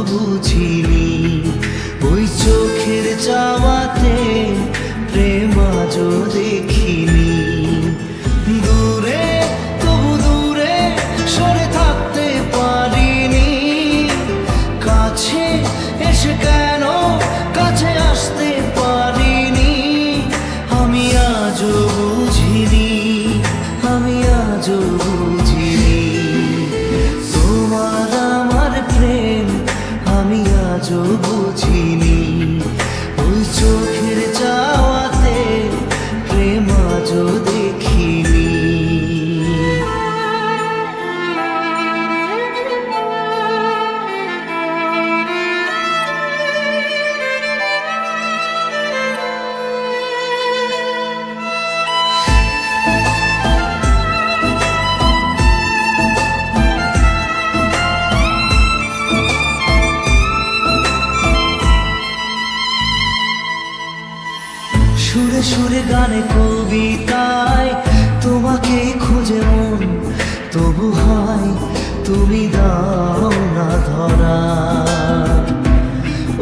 বুঝিনি, ওই চোখের চাওয়াতে প্রেম আজও দেখিনি। দূরে তবু দূরে সরে থাকতে পারিনি, কাছে এসে কেন কাছে আসতে পারিনি। আমি আজও বুঝিনি, আমি আজও বুঝিনি তোমার আমার প্রেম, আমি আজও বুঝিনি। ওই চোখের চাওয়াতে প্রেম আজও দেখিনি। সুরে সুরে গানে কবিতায় তোমাকে খুঁজে মন, তবু হয় তুমি দাও না ধরা।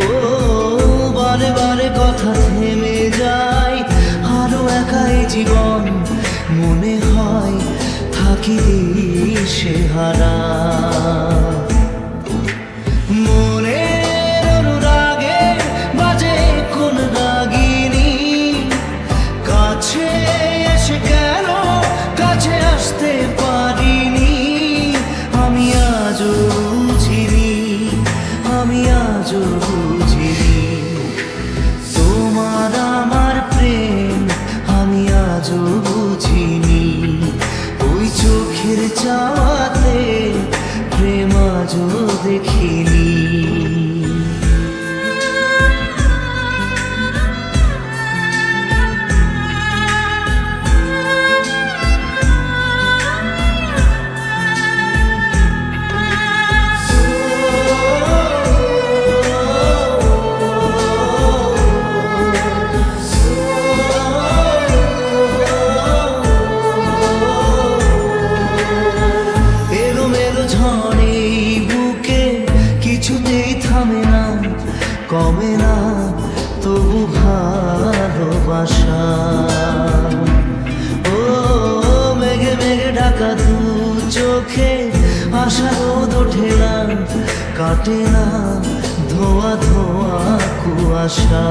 ও বারে বারে কথা থেমে যায়, আরো একাই জীবন মনে হয় থাকি দিশে হারা। এসে কেন কাছে আসতে পারিনি, আমি আজও বুঝিনি, আমি আজও বুঝিনি তোমার আমার প্রেম, আমি আজও বুঝিনি। ওই চোখের চাওয়াতে প্রেম আজও দেখিনি। ঝড়ে বুকে কিছুতেই থামে না, কমে না তবু ভালোবাসা। ও মেঘে মেঘে ঢাকা দু চোখে আশা রোদ ওঠে না, কাটে না ধোয়া ধোয়া কুয়াশা।